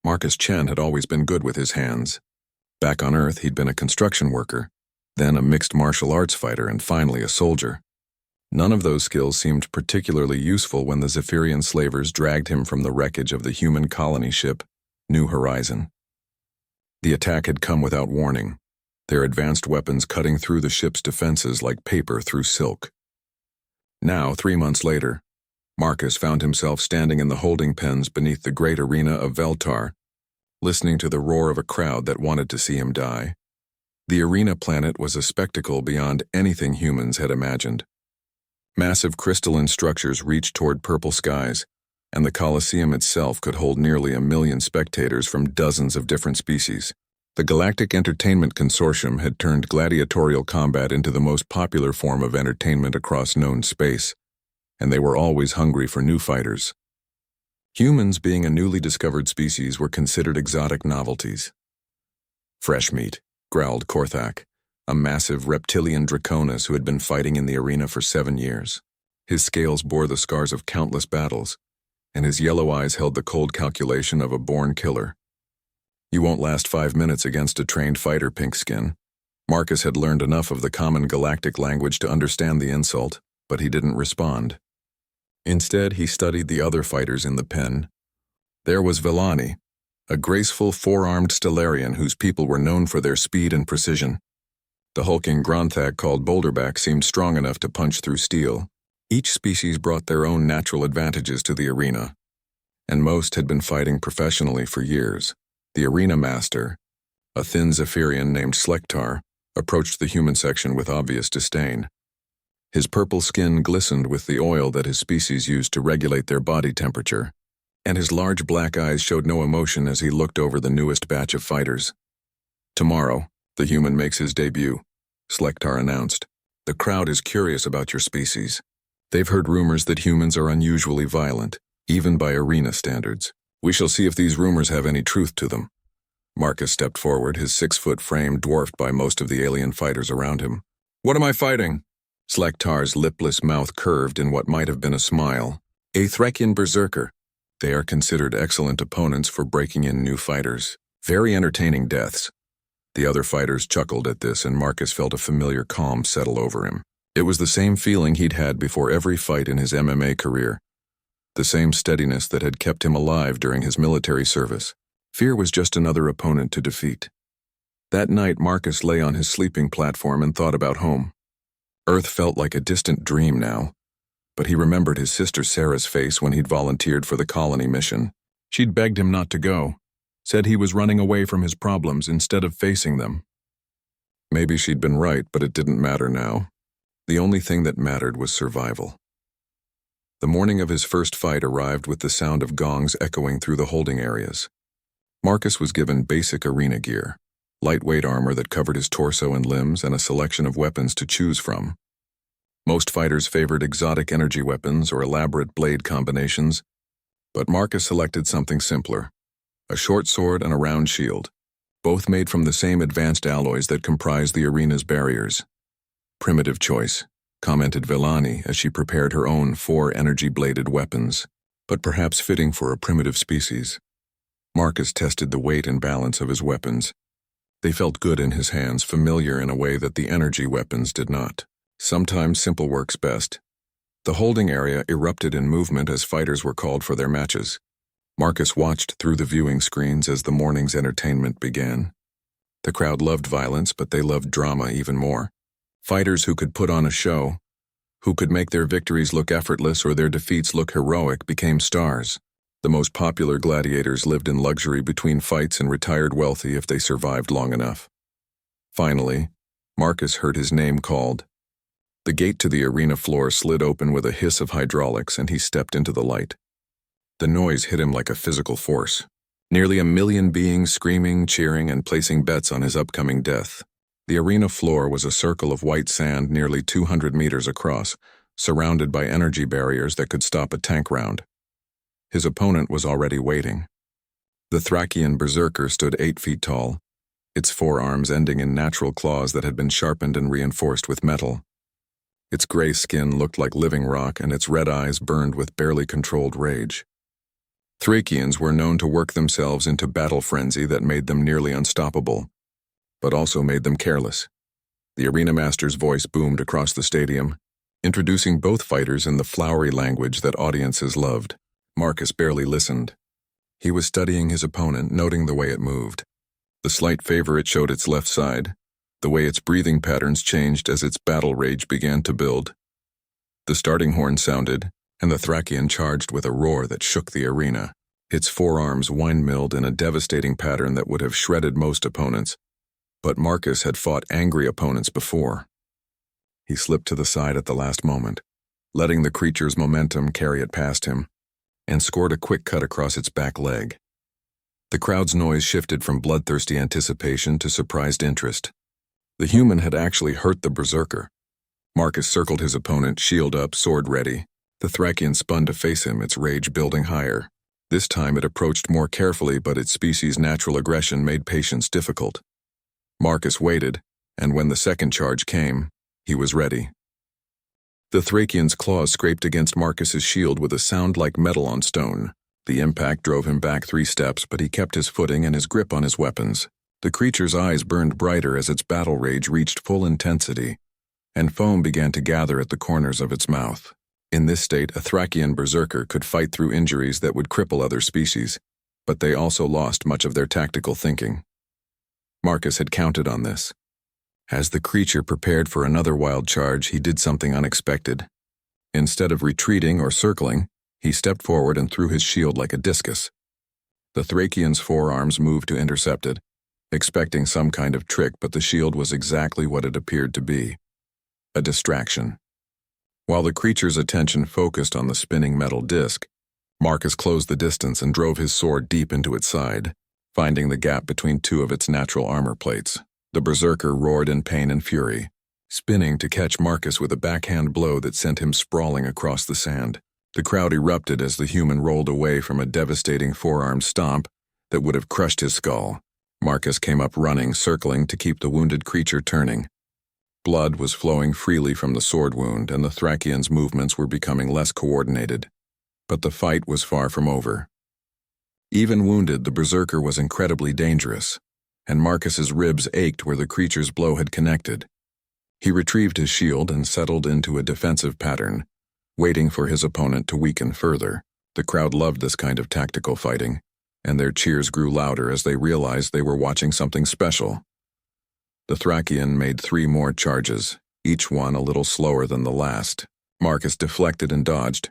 Marcus Chen had always been good with his hands. Back on Earth, he'd been a construction worker, then a mixed martial arts fighter, and finally a soldier. None of those skills seemed particularly useful when the Zephyrian slavers dragged him from the wreckage of the human colony ship, New Horizon. The attack had come without warning, their advanced weapons cutting through the ship's defenses like paper through silk. Now, 3 months later, Marcus found himself standing in the holding pens beneath the great arena of Veltar, listening to the roar of a crowd that wanted to see him die. The arena planet was a spectacle beyond anything humans had imagined. Massive crystalline structures reached toward purple skies, and the Colosseum itself could hold nearly 1 million spectators from dozens of different species. The Galactic Entertainment Consortium had turned gladiatorial combat into the most popular form of entertainment across known space, and they were always hungry for new fighters. Humans, being a newly discovered species, were considered exotic novelties. "Fresh meat," growled Korthak, a massive reptilian draconis who had been fighting in the arena for 7 years. His scales bore the scars of countless battles, and his yellow eyes held the cold calculation of a born killer. "You won't last 5 minutes against a trained fighter, Pinkskin." Marcus had learned enough of the common galactic language to understand the insult, but he didn't respond. Instead, he studied the other fighters in the pen. There was Villani, a graceful four-armed Stellarian whose people were known for their speed and precision. The hulking Gronthak called Boulderback seemed strong enough to punch through steel. Each species brought their own natural advantages to the arena, and most had been fighting professionally for years. The arena master, a thin Zephyrian named Slektar, approached the human section with obvious disdain. His purple skin glistened with the oil that his species used to regulate their body temperature, and his large black eyes showed no emotion as he looked over the newest batch of fighters. "Tomorrow, the human makes his debut," Slektar announced. "The crowd is curious about your species. They've heard rumors that humans are unusually violent, even by arena standards. We shall see if these rumors have any truth to them." Marcus stepped forward, his 6-foot frame dwarfed by most of the alien fighters around him. "What am I fighting?" Slektar's lipless mouth curved in what might have been a smile. "A Threkian berserker. They are considered excellent opponents for breaking in new fighters. Very entertaining deaths." The other fighters chuckled at this, and Marcus felt a familiar calm settle over him. It was the same feeling he'd had before every fight in his MMA career. The same steadiness that had kept him alive during his military service. Fear was just another opponent to defeat. That night, Marcus lay on his sleeping platform and thought about home. Earth felt like a distant dream now, but he remembered his sister Sarah's face when he'd volunteered for the colony mission. She'd begged him not to go, said he was running away from his problems instead of facing them. Maybe she'd been right, but it didn't matter now. The only thing that mattered was survival. The morning of his first fight arrived with the sound of gongs echoing through the holding areas. Marcus was given basic arena gear, lightweight armor that covered his torso and limbs, and a selection of weapons to choose from. Most fighters favored exotic energy weapons or elaborate blade combinations, but Marcus selected something simpler, a short sword and a round shield, both made from the same advanced alloys that comprise the arena's barriers. "Primitive choice," commented Villani as she prepared her own 4 energy-bladed weapons, "but perhaps fitting for a primitive species." Marcus tested the weight and balance of his weapons. They felt good in his hands, familiar in a way that the energy weapons did not. Sometimes simple works best. The holding area erupted in movement as fighters were called for their matches. Marcus watched through the viewing screens as the morning's entertainment began. The crowd loved violence, but they loved drama even more. Fighters who could put on a show, who could make their victories look effortless or their defeats look heroic, became stars. The most popular gladiators lived in luxury between fights and retired wealthy if they survived long enough. Finally, Marcus heard his name called. The gate to the arena floor slid open with a hiss of hydraulics, and he stepped into the light. The noise hit him like a physical force. Nearly 1 million beings screaming, cheering, and placing bets on his upcoming death. The arena floor was a circle of white sand nearly 200 meters across, surrounded by energy barriers that could stop a tank round. His opponent was already waiting. The Thrakian berserker stood 8 feet tall, its forearms ending in natural claws that had been sharpened and reinforced with metal. Its gray skin looked like living rock, and its red eyes burned with barely controlled rage. Thracians were known to work themselves into battle frenzy that made them nearly unstoppable, but also made them careless. The arena master's voice boomed across the stadium, introducing both fighters in the flowery language that audiences loved. Marcus barely listened. He was studying his opponent, noting the way it moved. The slight favor it showed its left side, the way its breathing patterns changed as its battle rage began to build. The starting horn sounded, and the Thracian charged with a roar that shook the arena. Its forearms windmilled in a devastating pattern that would have shredded most opponents. But Marcus had fought angry opponents before. He slipped to the side at the last moment, letting the creature's momentum carry it past him, and scored a quick cut across its back leg. The crowd's noise shifted from bloodthirsty anticipation to surprised interest. The human had actually hurt the berserker. Marcus circled his opponent, shield up, sword ready. The Thracian spun to face him, its rage building higher. This time it approached more carefully, but its species' natural aggression made patience difficult. Marcus waited, and when the second charge came, he was ready. The Thracian's claws scraped against Marcus's shield with a sound like metal on stone. The impact drove him back 3 steps, but he kept his footing and his grip on his weapons. The creature's eyes burned brighter as its battle rage reached full intensity, and foam began to gather at the corners of its mouth. In this state, a Thracian berserker could fight through injuries that would cripple other species, but they also lost much of their tactical thinking. Marcus had counted on this. As the creature prepared for another wild charge, he did something unexpected. Instead of retreating or circling, he stepped forward and threw his shield like a discus. The Thracian's forearms moved to intercept it, expecting some kind of trick, but the shield was exactly what it appeared to be: a distraction. While the creature's attention focused on the spinning metal disc, Marcus closed the distance and drove his sword deep into its side, finding the gap between 2 of its natural armor plates. The berserker roared in pain and fury, spinning to catch Marcus with a backhand blow that sent him sprawling across the sand. The crowd erupted as the human rolled away from a devastating forearm stomp that would have crushed his skull. Marcus came up running, circling to keep the wounded creature turning. Blood was flowing freely from the sword wound, and the Thracian's movements were becoming less coordinated. But the fight was far from over. Even wounded, the berserker was incredibly dangerous, and Marcus's ribs ached where the creature's blow had connected. He retrieved his shield and settled into a defensive pattern, waiting for his opponent to weaken further. The crowd loved this kind of tactical fighting, and their cheers grew louder as they realized they were watching something special. The Thracian made 3 more charges, each one a little slower than the last. Marcus deflected and dodged,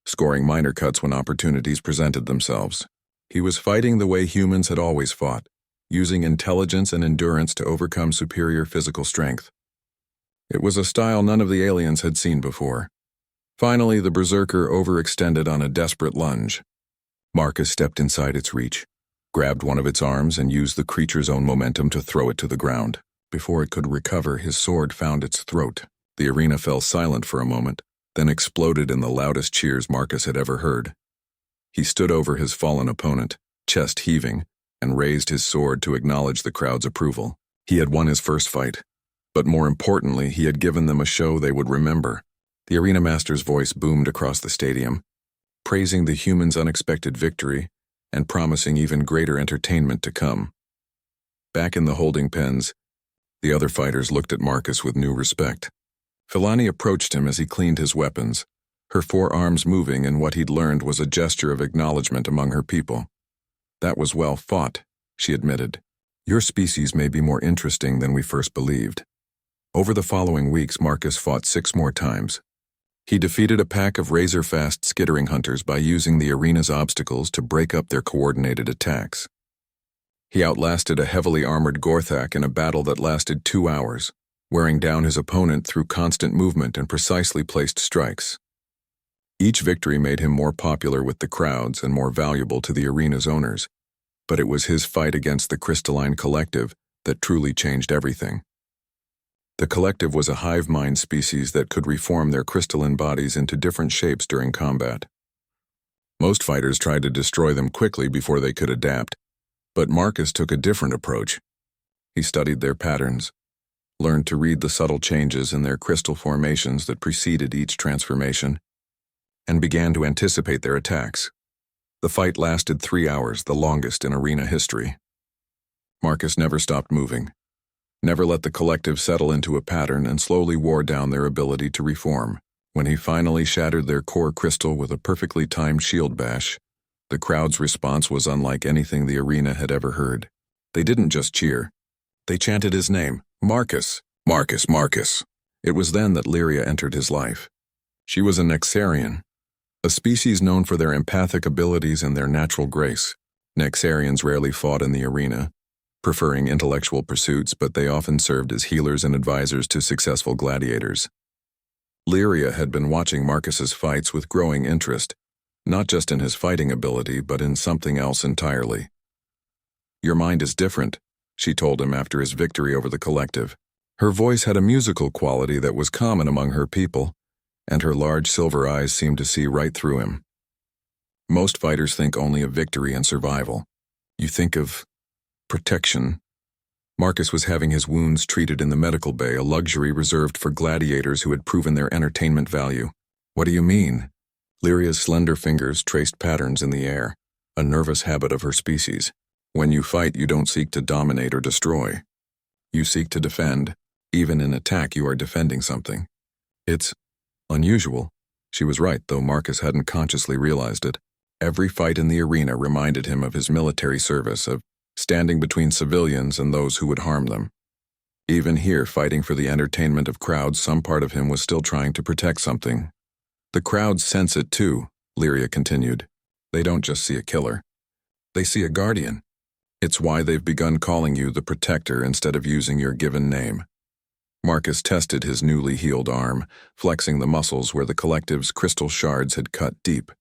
scoring minor cuts when opportunities presented themselves. He was fighting the way humans had always fought, using intelligence and endurance to overcome superior physical strength. It was a style none of the aliens had seen before. Finally, the berserker overextended on a desperate lunge. Marcus stepped inside its reach, grabbed one of its arms, and used the creature's own momentum to throw it to the ground. Before it could recover, his sword found its throat. The arena fell silent for a moment, then exploded in the loudest cheers Marcus had ever heard. He stood over his fallen opponent, chest heaving, and raised his sword to acknowledge the crowd's approval. He had won his first fight, but more importantly, he had given them a show they would remember. The arena master's voice boomed across the stadium, praising the human's unexpected victory and promising even greater entertainment to come. Back in the holding pens, the other fighters looked at Marcus with new respect. Filani approached him as he cleaned his weapons, her forearms moving, and what he'd learned was a gesture of acknowledgement among her people. "That was well fought," she admitted. "Your species may be more interesting than we first believed." Over the following weeks, Marcus fought 6 more times. He defeated a pack of razor-fast skittering hunters by using the arena's obstacles to break up their coordinated attacks. He outlasted a heavily armored Gorthak in a battle that lasted 2 hours, wearing down his opponent through constant movement and precisely placed strikes. Each victory made him more popular with the crowds and more valuable to the arena's owners, but it was his fight against the crystalline collective that truly changed everything. The collective was a hive mind species that could reform their crystalline bodies into different shapes during combat. Most fighters tried to destroy them quickly before they could adapt, but Marcus took a different approach. He studied their patterns, learned to read the subtle changes in their crystal formations that preceded each transformation, and began to anticipate their attacks. The fight lasted 3 hours, the longest in arena history. Marcus never stopped moving, never let the collective settle into a pattern, and slowly wore down their ability to reform. When he finally shattered their core crystal with a perfectly timed shield bash, the crowd's response was unlike anything the arena had ever heard. They didn't just cheer. They chanted his name, Marcus, Marcus, Marcus. It was then that Lyria entered his life. She was a Nexarian, a species known for their empathic abilities and their natural grace. Nexarians rarely fought in the arena, preferring intellectual pursuits, but they often served as healers and advisors to successful gladiators. Lyria had been watching Marcus's fights with growing interest, not just in his fighting ability, but in something else entirely. "Your mind is different," she told him after his victory over the collective. Her voice had a musical quality that was common among her people, and her large silver eyes seemed to see right through him. Most fighters think only of victory and survival. You think of protection. Marcus was having his wounds treated in the medical bay, a luxury reserved for gladiators who had proven their entertainment value. "What do you mean?" Lyria's slender fingers traced patterns in the air, a nervous habit of her species. "When you fight, you don't seek to dominate or destroy. You seek to defend. Even in attack, you are defending something. It's unusual." She was right, though Marcus hadn't consciously realized it. Every fight in the arena reminded him of his military service, of standing between civilians and those who would harm them. Even here, fighting for the entertainment of crowds, some part of him was still trying to protect something. "The crowds sense it too," Lyria continued. "They don't just see a killer. They see a guardian. It's why they've begun calling you the Protector instead of using your given name." Marcus tested his newly healed arm, flexing the muscles where the collective's crystal shards had cut deep.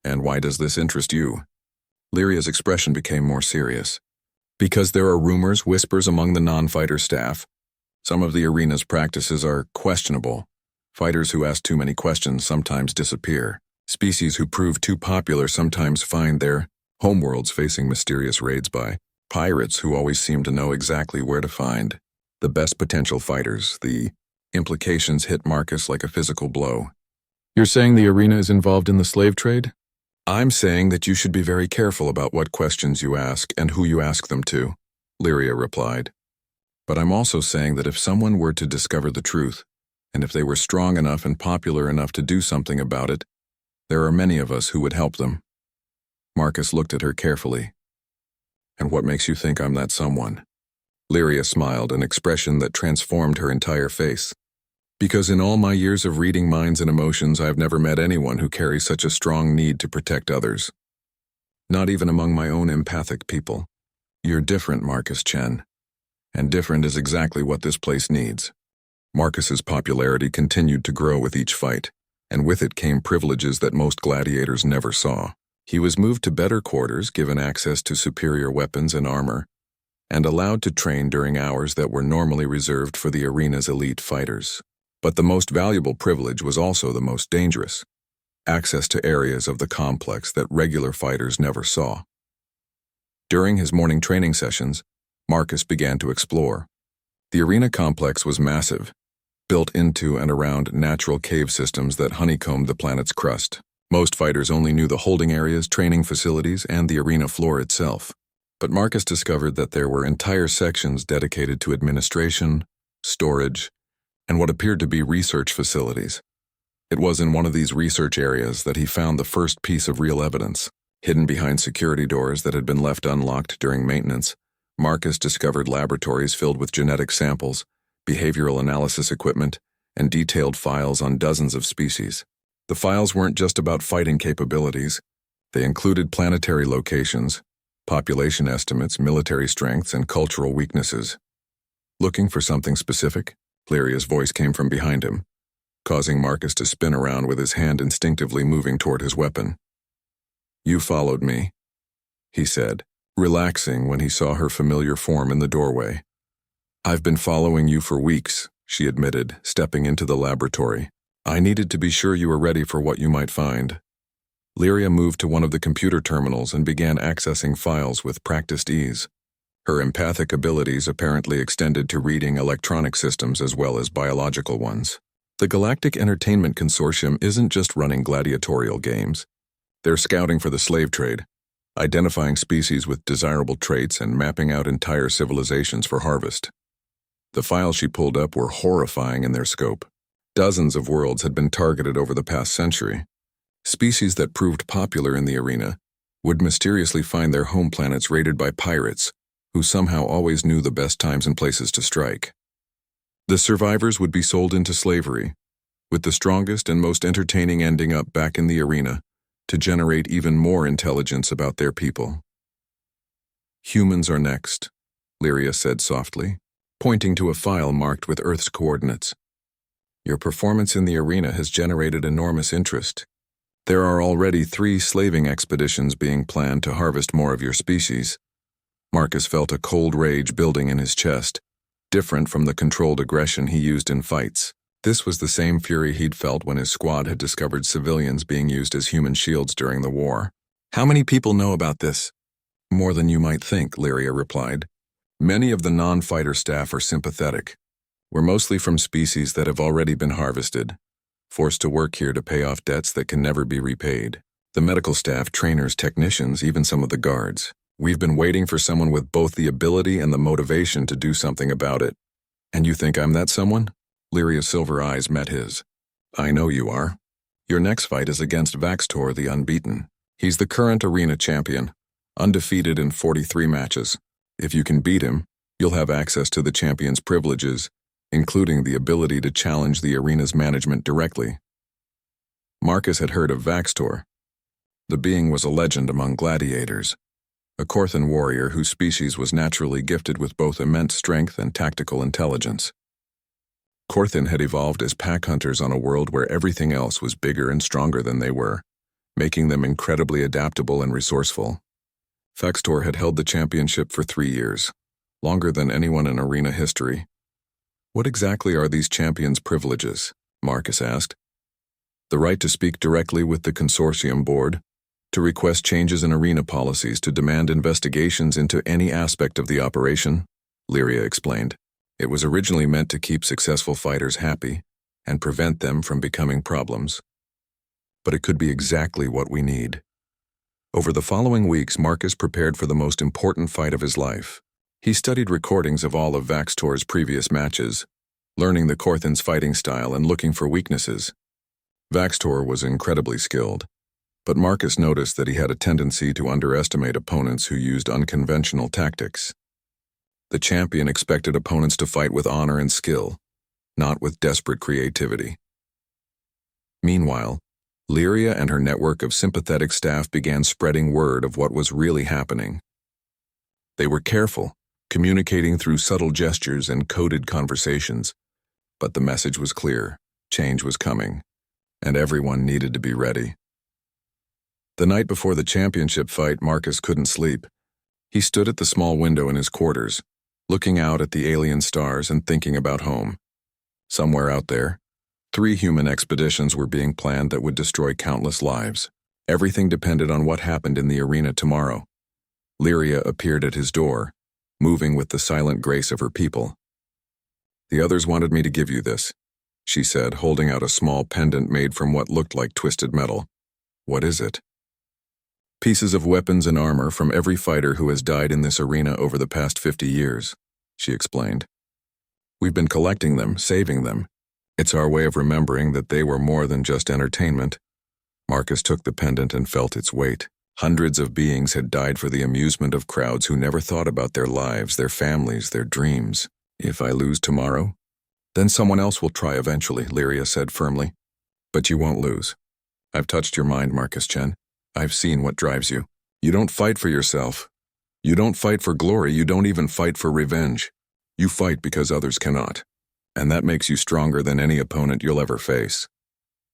"And why does this interest you?" Lyria's expression became more serious. "Because there are rumors, whispers among the non-fighter staff. Some of the arena's practices are questionable. Fighters who ask too many questions sometimes disappear. Species who prove too popular sometimes find their homeworlds facing mysterious raids by pirates who always seem to know exactly where to find the best potential fighters." The implications hit Marcus like a physical blow. "You're saying the arena is involved in the slave trade?" "I'm saying that you should be very careful about what questions you ask and who you ask them to," Lyria replied. "But I'm also saying that if someone were to discover the truth, and if they were strong enough and popular enough to do something about it, there are many of us who would help them." Marcus looked at her carefully. "And what makes you think I'm that someone?" Lyria smiled, an expression that transformed her entire face. "Because in all my years of reading minds and emotions, I've never met anyone who carries such a strong need to protect others. Not even among my own empathic people. You're different, Marcus Chen. And different is exactly what this place needs." Marcus's popularity continued to grow with each fight, and with it came privileges that most gladiators never saw. He was moved to better quarters, given access to superior weapons and armor, and allowed to train during hours that were normally reserved for the arena's elite fighters. But the most valuable privilege was also the most dangerous: access to areas of the complex that regular fighters never saw. During his morning training sessions, Marcus began to explore. The arena complex was massive, built into and around natural cave systems that honeycombed the planet's crust. Most fighters only knew the holding areas, training facilities, and the arena floor itself. But Marcus discovered that there were entire sections dedicated to administration, storage, and what appeared to be research facilities. It was in one of these research areas that he found the first piece of real evidence. Hidden behind security doors that had been left unlocked during maintenance, Marcus discovered laboratories filled with genetic samples, behavioral analysis equipment, and detailed files on dozens of species. The files weren't just about fighting capabilities. They included planetary locations, population estimates, military strengths, and cultural weaknesses. "Looking for something specific?" Lyria's voice came from behind him, causing Marcus to spin around with his hand instinctively moving toward his weapon. "You followed me," he said, relaxing when he saw her familiar form in the doorway. "I've been following you for weeks," she admitted, stepping into the laboratory. "I needed to be sure you were ready for what you might find." Lyria moved to one of the computer terminals and began accessing files with practiced ease. Her empathic abilities apparently extended to reading electronic systems as well as biological ones. The Galactic Entertainment Consortium isn't just running gladiatorial games. They're scouting for the slave trade, identifying species with desirable traits and mapping out entire civilizations for harvest. The files she pulled up were horrifying in their scope. Dozens of worlds had been targeted over the past century. Species that proved popular in the arena would mysteriously find their home planets raided by pirates, who somehow always knew the best times and places to strike. The survivors would be sold into slavery, with the strongest and most entertaining ending up back in the arena to generate even more intelligence about their people. Humans are next, Lyria said softly, pointing to a file marked with Earth's coordinates. Your performance in the arena has generated enormous interest. There are already 3 slaving expeditions being planned to harvest more of your species. Marcus felt a cold rage building in his chest, different from the controlled aggression he used in fights. This was the same fury he'd felt when his squad had discovered civilians being used as human shields during the war. How many people know about this? More than you might think, Lyria replied. Many of the non-fighter staff are sympathetic. We're mostly from species that have already been harvested, forced to work here to pay off debts that can never be repaid. The medical staff, trainers, technicians, even some of the guards. We've been waiting for someone with both the ability and the motivation to do something about it. And you think I'm that someone? Lyria's silver eyes met his. I know you are. Your next fight is against Vaxtor the Unbeaten. He's the current arena champion, undefeated in 43 matches. If you can beat him, you'll have access to the champion's privileges, including the ability to challenge the arena's management directly. Marcus had heard of Vaxtor. The being was a legend among gladiators, a Corthan warrior whose species was naturally gifted with both immense strength and tactical intelligence. Corthan had evolved as pack hunters on a world where everything else was bigger and stronger than they were, making them incredibly adaptable and resourceful. Vaxtor had held the championship for 3 years, longer than anyone in arena history. What exactly are these champions' privileges? Marcus asked. The right to speak directly with the consortium board, to request changes in arena policies, to demand investigations into any aspect of the operation, Lyria explained. It was originally meant to keep successful fighters happy and prevent them from becoming problems. But it could be exactly what we need. Over the following weeks, Marcus prepared for the most important fight of his life. He studied recordings of all of Vaxtor's previous matches, learning the Corthan's fighting style and looking for weaknesses. Vaxtor was incredibly skilled, but Marcus noticed that he had a tendency to underestimate opponents who used unconventional tactics. The champion expected opponents to fight with honor and skill, not with desperate creativity. Meanwhile, Lyria and her network of sympathetic staff began spreading word of what was really happening. They were careful, communicating through subtle gestures and coded conversations, but the message was clear: change was coming, and everyone needed to be ready. The night before the championship fight, Marcus couldn't sleep. He stood at the small window in his quarters, looking out at the alien stars and thinking about home. Somewhere out there, 3 human expeditions were being planned that would destroy countless lives. Everything depended on what happened in the arena tomorrow. Lyria appeared at his door, moving with the silent grace of her people. The others wanted me to give you this, she said, holding out a small pendant made from what looked like twisted metal. What is it? Pieces of weapons and armor from every fighter who has died in this arena over the past 50 years, she explained. We've been collecting them, saving them. It's our way of remembering that they were more than just entertainment. Marcus took the pendant and felt its weight. Hundreds of beings had died for the amusement of crowds who never thought about their lives, their families, their dreams. If I lose tomorrow, then someone else will try eventually, Lyria said firmly. But you won't lose. I've touched your mind, Marcus Chen. I've seen what drives you. You don't fight for yourself. You don't fight for glory. You don't even fight for revenge. You fight because others cannot. And that makes you stronger than any opponent you'll ever face.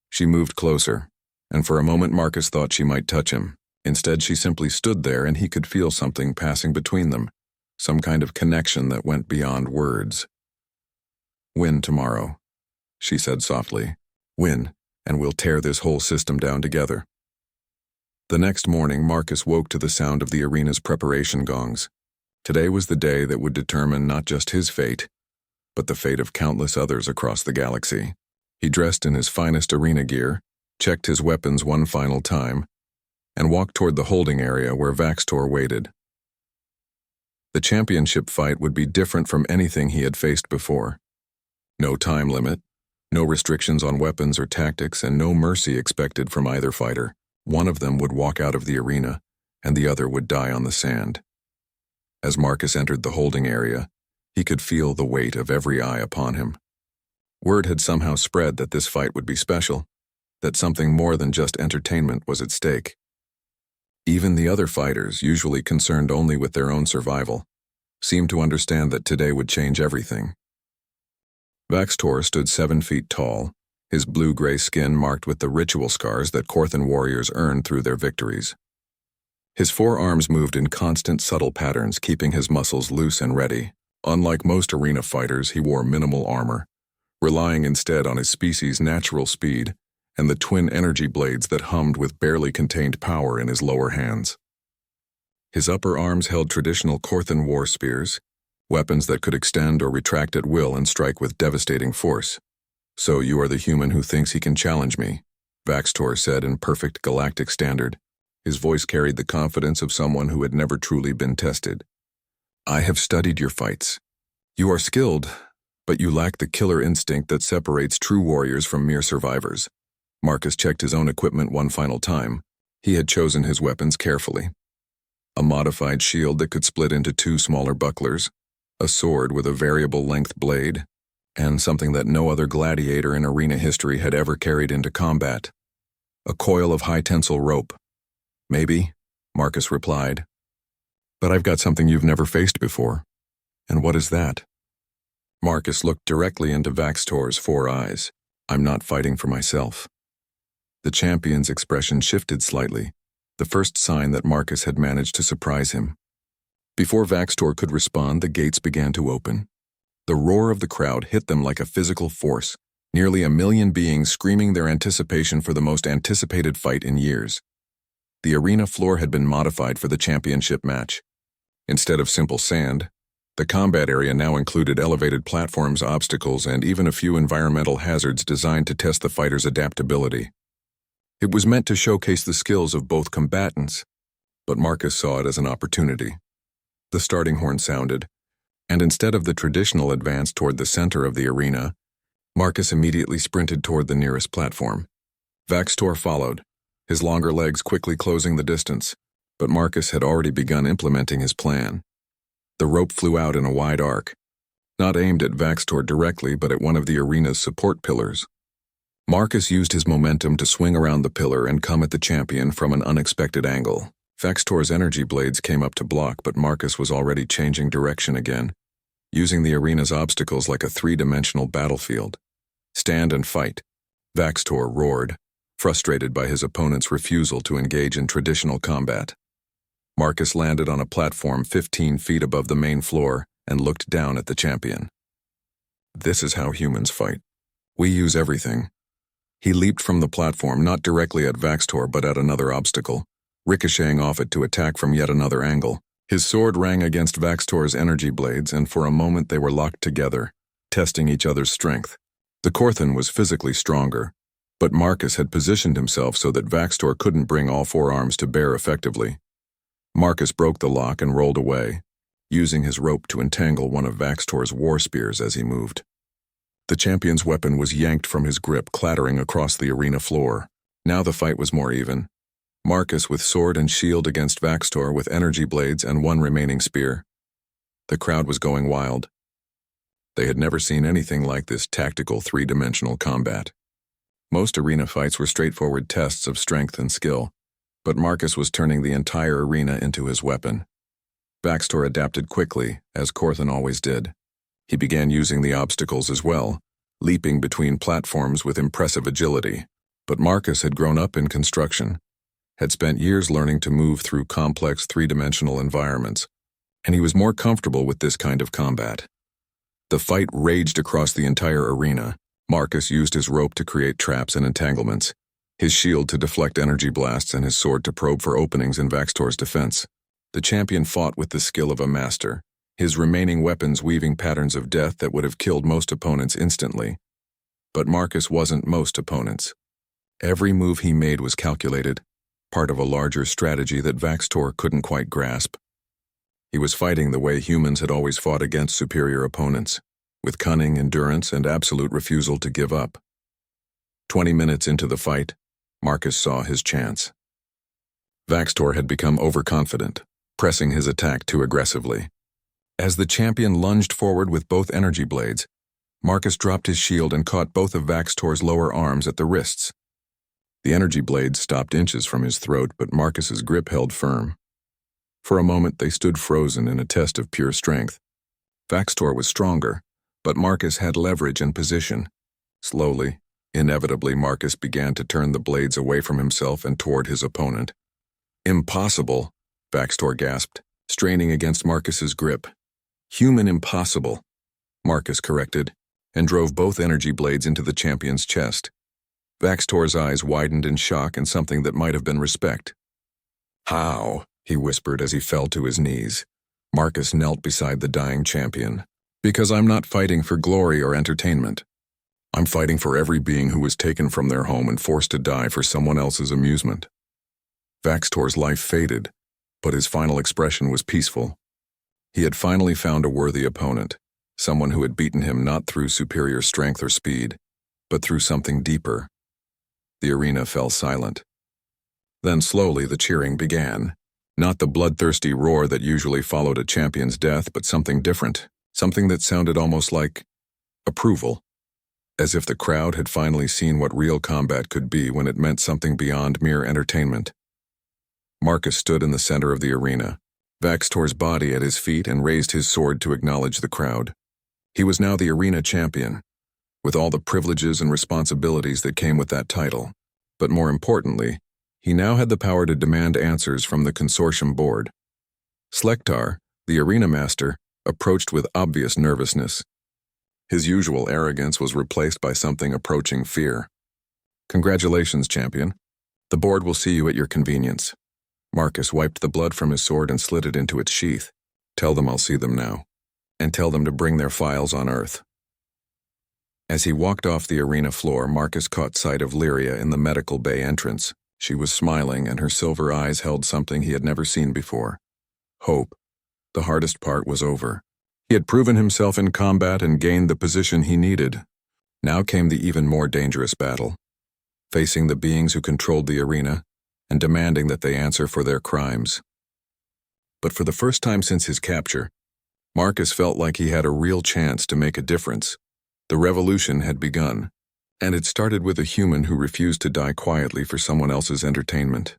She moved closer, and for a moment Marcus thought she might touch him. Instead, she simply stood there, and he could feel something passing between them, some kind of connection that went beyond words. Win tomorrow, she said softly. Win, and we'll tear this whole system down together. The next morning, Marcus woke to the sound of the arena's preparation gongs. Today was the day that would determine not just his fate, but the fate of countless others across the galaxy. He dressed in his finest arena gear, checked his weapons one final time, and walked toward the holding area where Vaxtor waited. The championship fight would be different from anything he had faced before. No time limit, no restrictions on weapons or tactics, and no mercy expected from either fighter. One of them would walk out of the arena, and the other would die on the sand. As Marcus entered the holding area, he could feel the weight of every eye upon him. Word had somehow spread that this fight would be special, that something more than just entertainment was at stake. Even the other fighters, usually concerned only with their own survival, seemed to understand that today would change everything. Vaxtor stood 7 feet tall, his blue-gray skin marked with the ritual scars that Korthan warriors earned through their victories. His 4 arms moved in constant, subtle patterns, keeping his muscles loose and ready. Unlike most arena fighters, he wore minimal armor, relying instead on his species' natural speed and the twin energy blades that hummed with barely contained power in his lower hands. His upper arms held traditional Korthan war spears, weapons that could extend or retract at will and strike with devastating force. "So you are the human who thinks he can challenge me," Vaxtor said in perfect Galactic standard. His voice carried the confidence of someone who had never truly been tested. "I have studied your fights. You are skilled, but you lack the killer instinct that separates true warriors from mere survivors." Marcus checked his own equipment one final time. He had chosen his weapons carefully. A modified shield that could split into 2 smaller bucklers, a sword with a variable length blade, and something that no other gladiator in arena history had ever carried into combat: a coil of high-tensile rope. "Maybe," Marcus replied. "But I've got something you've never faced before." "And what is that?" Marcus looked directly into Vaxtor's 4 eyes. "I'm not fighting for myself." The champion's expression shifted slightly, the first sign that Marcus had managed to surprise him. Before Vaxtor could respond, the gates began to open. The roar of the crowd hit them like a physical force, nearly 1,000,000 beings screaming their anticipation for the most anticipated fight in years. The arena floor had been modified for the championship match. Instead of simple sand, the combat area now included elevated platforms, obstacles, and even a few environmental hazards designed to test the fighters' adaptability. It was meant to showcase the skills of both combatants, but Marcus saw it as an opportunity. The starting horn sounded, and instead of the traditional advance toward the center of the arena, Marcus immediately sprinted toward the nearest platform. Vaxtor followed, his longer legs quickly closing the distance, but Marcus had already begun implementing his plan. The rope flew out in a wide arc, not aimed at Vaxtor directly but at one of the arena's support pillars. Marcus used his momentum to swing around the pillar and come at the champion from an unexpected angle. Vaxtor's energy blades came up to block, but Marcus was already changing direction again, using the arena's obstacles like a 3-dimensional battlefield. "Stand and fight," Vaxtor roared, frustrated by his opponent's refusal to engage in traditional combat. Marcus landed on a platform 15 feet above the main floor and looked down at the champion. "This is how humans fight. We use everything." He leaped from the platform, not directly at Vaxtor but at another obstacle, ricocheting off it to attack from yet another angle. His sword rang against Vaxtor's energy blades, and for a moment they were locked together, testing each other's strength. The Korthan was physically stronger, but Marcus had positioned himself so that Vaxtor couldn't bring all 4 arms to bear effectively. Marcus broke the lock and rolled away, using his rope to entangle one of Vaxtor's war spears as he moved. The champion's weapon was yanked from his grip, clattering across the arena floor. Now the fight was more even. Marcus with sword and shield against Vaxtor with energy blades and 1 remaining spear. The crowd was going wild. They had never seen anything like this tactical 3-dimensional combat. Most arena fights were straightforward tests of strength and skill, but Marcus was turning the entire arena into his weapon. Vaxtor adapted quickly, as Korthan always did. He began using the obstacles as well, leaping between platforms with impressive agility. But Marcus had grown up in construction, had spent years learning to move through complex 3-dimensional environments, and he was more comfortable with this kind of combat. The fight raged across the entire arena. Marcus used his rope to create traps and entanglements, his shield to deflect energy blasts, and his sword to probe for openings in Vaxtor's defense. The champion fought with the skill of a master, his remaining weapons weaving patterns of death that would have killed most opponents instantly. But Marcus wasn't most opponents. Every move he made was calculated, part of a larger strategy that Vaxtor couldn't quite grasp. He was fighting the way humans had always fought against superior opponents, with cunning, endurance, and absolute refusal to give up. 20 minutes into the fight, Marcus saw his chance. Vaxtor had become overconfident, pressing his attack too aggressively. As the champion lunged forward with both energy blades, Marcus dropped his shield and caught both of Vaxtor's lower arms at the wrists. The energy blades stopped inches from his throat, but Marcus's grip held firm. For a moment, they stood frozen in a test of pure strength. Vaxtor was stronger, but Marcus had leverage and position. Slowly, inevitably, Marcus began to turn the blades away from himself and toward his opponent. "Impossible," Vaxtor gasped, straining against Marcus's grip. "Human impossible," Marcus corrected, and drove both energy blades into the champion's chest. Vaxtor's eyes widened in shock and something that might have been respect. "How?" he whispered as he fell to his knees. Marcus knelt beside the dying champion. "Because I'm not fighting for glory or entertainment. I'm fighting for every being who was taken from their home and forced to die for someone else's amusement." Vaxtor's life faded, but his final expression was peaceful. He had finally found a worthy opponent, someone who had beaten him not through superior strength or speed, but through something deeper. The arena fell silent. Then slowly the cheering began. Not the bloodthirsty roar that usually followed a champion's death, but something different, something that sounded almost like approval, as if the crowd had finally seen what real combat could be when it meant something beyond mere entertainment. Marcus stood in the center of the arena, Vaxtor's body at his feet, and raised his sword to acknowledge the crowd. He was now the arena champion, with all the privileges and responsibilities that came with that title. But more importantly, he now had the power to demand answers from the consortium board. Slektar, the arena master, approached with obvious nervousness. His usual arrogance was replaced by something approaching fear. "Congratulations, champion. The board will see you at your convenience." Marcus wiped the blood from his sword and slid it into its sheath. "Tell them I'll see them now, and tell them to bring their files on Earth." As he walked off the arena floor, Marcus caught sight of Lyria in the medical bay entrance. She was smiling, and her silver eyes held something he had never seen before. Hope. The hardest part was over. He had proven himself in combat and gained the position he needed. Now came the even more dangerous battle, facing the beings who controlled the arena and demanding that they answer for their crimes. But for the first time since his capture, Marcus felt like he had a real chance to make a difference. The revolution had begun, and it started with a human who refused to die quietly for someone else's entertainment.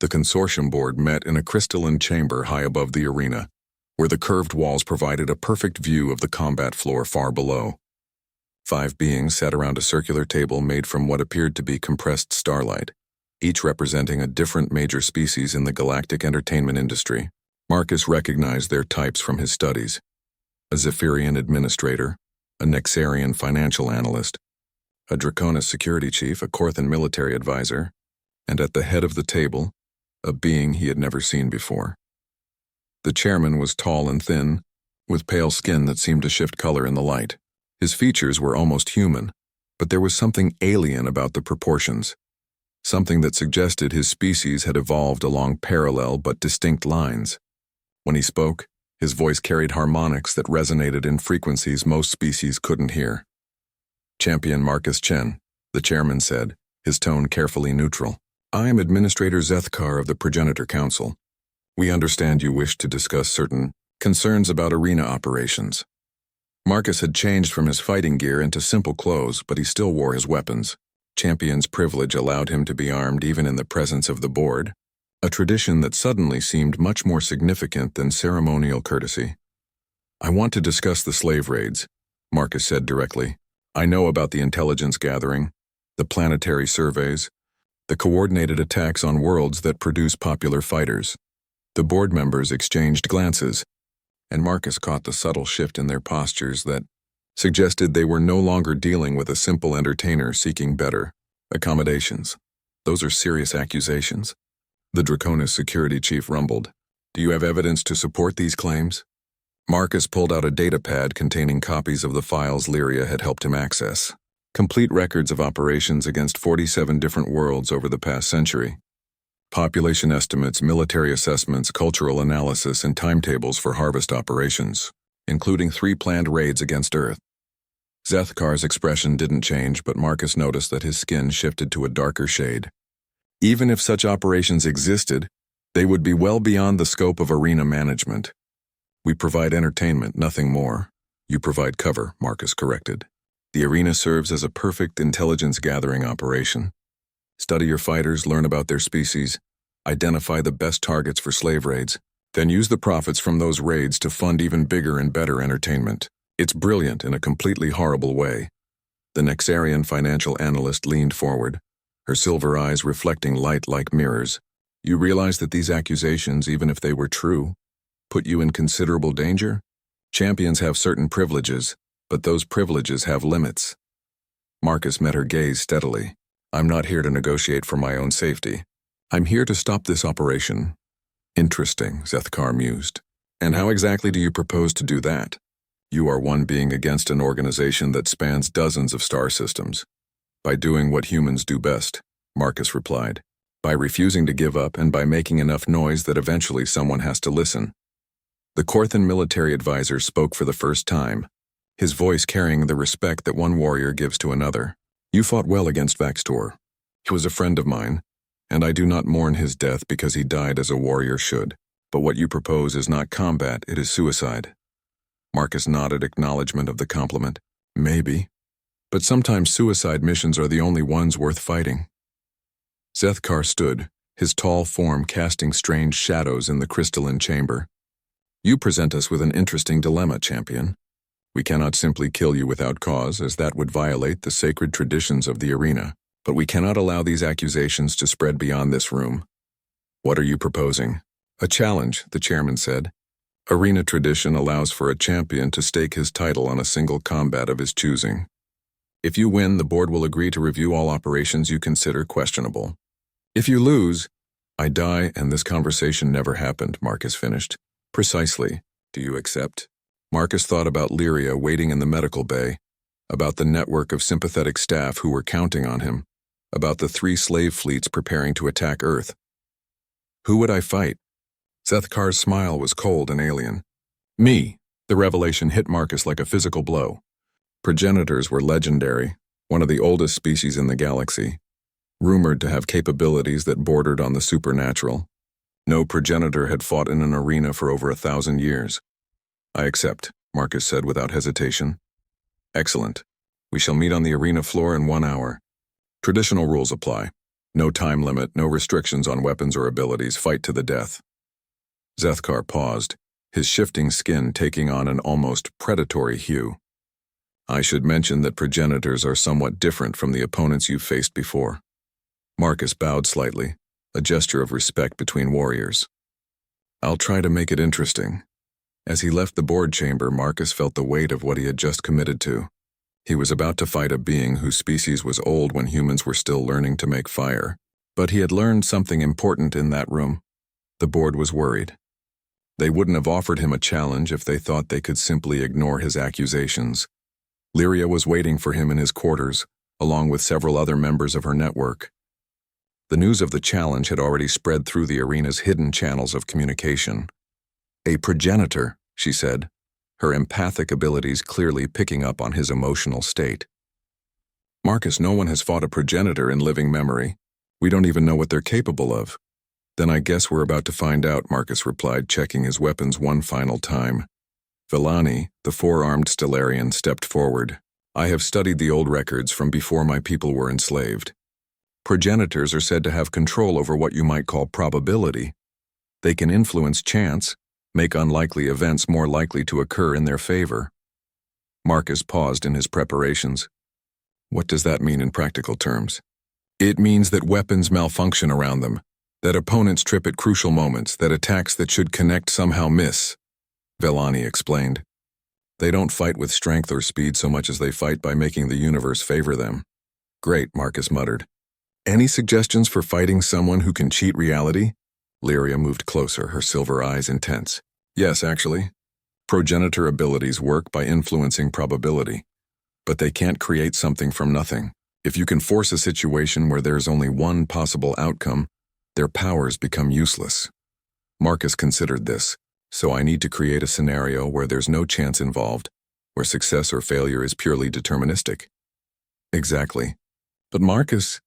The consortium board met in a crystalline chamber high above the arena, where the curved walls provided a perfect view of the combat floor far below. 5 beings sat around a circular table made from what appeared to be compressed starlight, each representing a different major species in the galactic entertainment industry. Marcus recognized their types from his studies: a Zephyrian administrator, a Nexarian financial analyst, a Draconis security chief, a Corthan military advisor, and at the head of the table, a being he had never seen before. The chairman was tall and thin, with pale skin that seemed to shift color in the light. His features were almost human, but there was something alien about the proportions, something that suggested his species had evolved along parallel but distinct lines. When he spoke, his voice carried harmonics that resonated in frequencies most species couldn't hear. "Champion Marcus Chen," the chairman said, his tone carefully neutral. "I am Administrator Zethkar of the Progenitor Council. We understand you wish to discuss certain concerns about arena operations." Marcus had changed from his fighting gear into simple clothes, but he still wore his weapons. Champion's privilege allowed him to be armed even in the presence of the board, a tradition that suddenly seemed much more significant than ceremonial courtesy. "I want to discuss the slave raids," Marcus said directly. "I know about the intelligence gathering, the planetary surveys, the coordinated attacks on worlds that produce popular fighters." The board members exchanged glances, and Marcus caught the subtle shift in their postures that suggested they were no longer dealing with a simple entertainer seeking better accommodations. "Those are serious accusations," the Draconis security chief rumbled. "Do you have evidence to support these claims?" Marcus pulled out a datapad containing copies of the files Lyria had helped him access, complete records of operations against 47 different worlds over the past century. Population estimates, military assessments, cultural analysis, and timetables for harvest operations, including 3 planned raids against Earth. Zethkar's expression didn't change, but Marcus noticed that his skin shifted to a darker shade. Even if such operations existed, they would be well beyond the scope of arena management. We provide entertainment, nothing more. You provide cover, Marcus corrected. The arena serves as a perfect intelligence-gathering operation. Study your fighters, learn about their species, identify the best targets for slave raids, then use the profits from those raids to fund even bigger and better entertainment. It's brilliant in a completely horrible way. The Nexarian financial analyst leaned forward, her silver eyes reflecting light like mirrors. You realize that these accusations, even if they were true, put you in considerable danger? Champions have certain privileges, but those privileges have limits. Marcus met her gaze steadily. I'm not here to negotiate for my own safety. I'm here to stop this operation. Interesting, Zethkar mused. And how exactly do you propose to do that? You are one being against an organization that spans dozens of star systems. By doing what humans do best, Marcus replied. By refusing to give up and by making enough noise that eventually someone has to listen. The Korthan military advisor spoke for the first time, his voice carrying the respect that one warrior gives to another. You fought well against Vaxtor. He was a friend of mine, and I do not mourn his death because he died as a warrior should. But what you propose is not combat, it is suicide. Marcus nodded acknowledgement of the compliment. Maybe. But sometimes suicide missions are the only ones worth fighting. Zethkar stood, his tall form casting strange shadows in the crystalline chamber. You present us with an interesting dilemma, champion. We cannot simply kill you without cause, as that would violate the sacred traditions of the arena. But we cannot allow these accusations to spread beyond this room. What are you proposing? A challenge, the chairman said. Arena tradition allows for a champion to stake his title on a single combat of his choosing. If you win, the board will agree to review all operations you consider questionable. If you lose, I die and this conversation never happened, Marcus finished. Precisely. Do you accept? Marcus thought about Lyria waiting in the medical bay, about the network of sympathetic staff who were counting on him, about the 3 slave fleets preparing to attack Earth. Who would I fight? Zethkar's smile was cold and alien. Me. The revelation hit Marcus like a physical blow. Progenitors were legendary, one of the oldest species in the galaxy, rumored to have capabilities that bordered on the supernatural. No progenitor had fought in an arena for over 1,000 years. I accept, Marcus said without hesitation. Excellent. We shall meet on the arena floor in 1 hour. Traditional rules apply. No time limit, no restrictions on weapons or abilities, fight to the death. Zethkar paused, his shifting skin taking on an almost predatory hue. I should mention that progenitors are somewhat different from the opponents you've faced before. Marcus bowed slightly, a gesture of respect between warriors. I'll try to make it interesting. As he left the board chamber, Marcus felt the weight of what he had just committed to. He was about to fight a being whose species was old when humans were still learning to make fire. But he had learned something important in that room. The board was worried. They wouldn't have offered him a challenge if they thought they could simply ignore his accusations. Lyria was waiting for him in his quarters, along with several other members of her network. The news of the challenge had already spread through the arena's hidden channels of communication. A progenitor, she said, her empathic abilities clearly picking up on his emotional state. Marcus, no one has fought a progenitor in living memory. We don't even know what they're capable of. Then I guess we're about to find out, Marcus replied, checking his weapons one final time. Vellani, the 4-armed Stellarian, stepped forward. I have studied the old records from before my people were enslaved. Progenitors are said to have control over what you might call probability. They can influence chance, make unlikely events more likely to occur in their favor. Marcus paused in his preparations. What does that mean in practical terms? It means that weapons malfunction around them, that opponents trip at crucial moments, that attacks that should connect somehow miss, Vellani explained. They don't fight with strength or speed so much as they fight by making the universe favor them. Great, Marcus muttered. Any suggestions for fighting someone who can cheat reality? Lyria moved closer, her silver eyes intense. Yes, actually. Progenitor abilities work by influencing probability. But they can't create something from nothing. If you can force a situation where there's only one possible outcome, their powers become useless. Marcus considered this, so I need to create a scenario where there's no chance involved, where success or failure is purely deterministic. Exactly. But Marcus,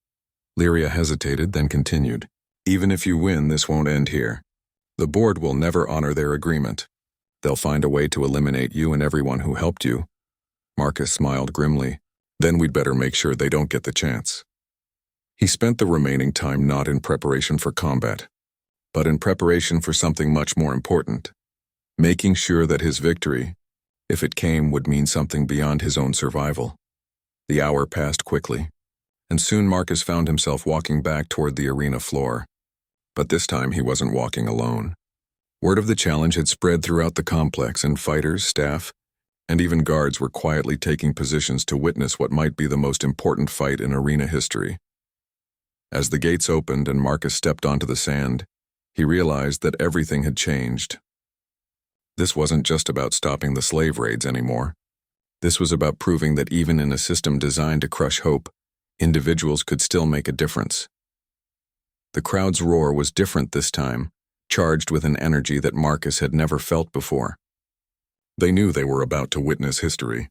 Lyria hesitated, then continued. Even if you win, this won't end here. The board will never honor their agreement. They'll find a way to eliminate you and everyone who helped you. Marcus smiled grimly. Then we'd better make sure they don't get the chance. He spent the remaining time not in preparation for combat, but in preparation for something much more important, making sure that his victory, if it came, would mean something beyond his own survival. The hour passed quickly, and soon Marcus found himself walking back toward the arena floor. But this time he wasn't walking alone. Word of the challenge had spread throughout the complex, and fighters, staff, and even guards were quietly taking positions to witness what might be the most important fight in arena history. As the gates opened and Marcus stepped onto the sand, he realized that everything had changed. This wasn't just about stopping the slave raids anymore. This was about proving that even in a system designed to crush hope, individuals could still make a difference. The crowd's roar was different this time, charged with an energy that Marcus had never felt before. They knew they were about to witness history.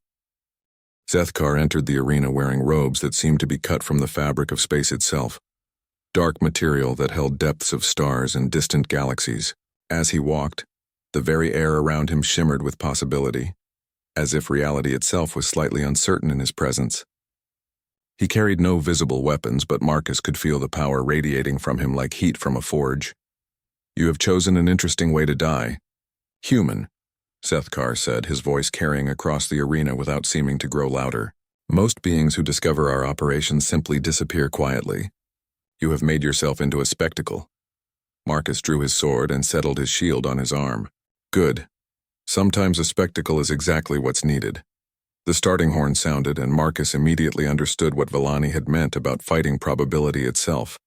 Zethkar entered the arena wearing robes that seemed to be cut from the fabric of space itself, dark material that held depths of stars and distant galaxies. As he walked, the very air around him shimmered with possibility, as if reality itself was slightly uncertain in his presence. He carried no visible weapons, but Marcus could feel the power radiating from him like heat from a forge. You have chosen an interesting way to die. Human, Zethkar said, his voice carrying across the arena without seeming to grow louder. Most beings who discover our operations simply disappear quietly. You have made yourself into a spectacle. Marcus drew his sword and settled his shield on his arm. Good. Sometimes a spectacle is exactly what's needed. The starting horn sounded, and Marcus immediately understood what Villani had meant about fighting probability itself.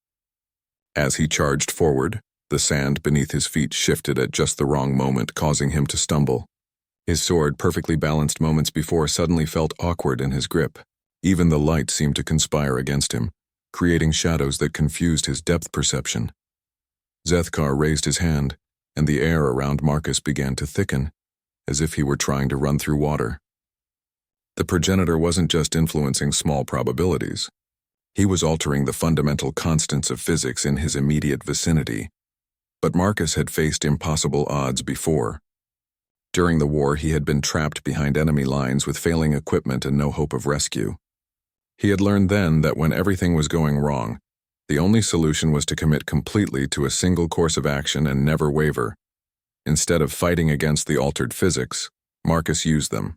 As he charged forward, the sand beneath his feet shifted at just the wrong moment, causing him to stumble. His sword, perfectly balanced moments before, suddenly felt awkward in his grip. Even the light seemed to conspire against him, creating shadows that confused his depth perception. Zethkar raised his hand, and the air around Marcus began to thicken, as if he were trying to run through water. The progenitor wasn't just influencing small probabilities. He was altering the fundamental constants of physics in his immediate vicinity. But Marcus had faced impossible odds before. During the war, he had been trapped behind enemy lines with failing equipment and no hope of rescue. He had learned then that when everything was going wrong, the only solution was to commit completely to a single course of action and never waver. Instead of fighting against the altered physics, Marcus used them.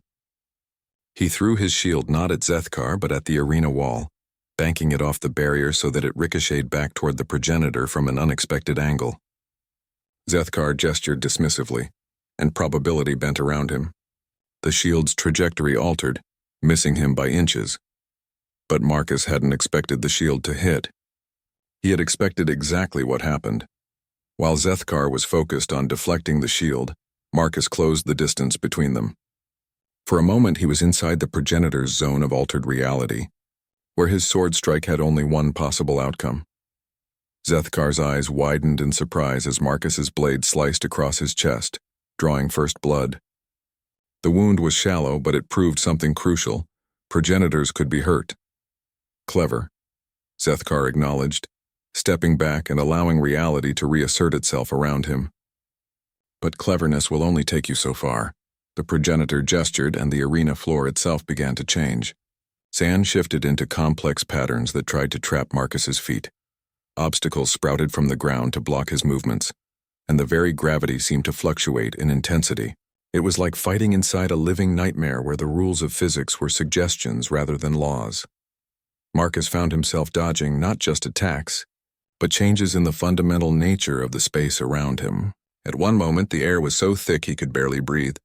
He threw his shield not at Zethkar but at the arena wall, banking it off the barrier so that it ricocheted back toward the progenitor from an unexpected angle. Zethkar gestured dismissively, and probability bent around him. The shield's trajectory altered, missing him by inches. But Marcus hadn't expected the shield to hit. He had expected exactly what happened. While Zethkar was focused on deflecting the shield, Marcus closed the distance between them. For a moment he was inside the progenitor's zone of altered reality, where his sword strike had only one possible outcome. Zethkar's eyes widened in surprise as Marcus's blade sliced across his chest, drawing first blood. The wound was shallow, but it proved something crucial. Progenitors could be hurt. Clever, Zethkar acknowledged, stepping back and allowing reality to reassert itself around him. But cleverness will only take you so far. The progenitor gestured, and the arena floor itself began to change. Sand shifted into complex patterns that tried to trap Marcus's feet. Obstacles sprouted from the ground to block his movements, and the very gravity seemed to fluctuate in intensity. It was like fighting inside a living nightmare where the rules of physics were suggestions rather than laws. Marcus found himself dodging not just attacks, but changes in the fundamental nature of the space around him. At one moment, the air was so thick he could barely breathe.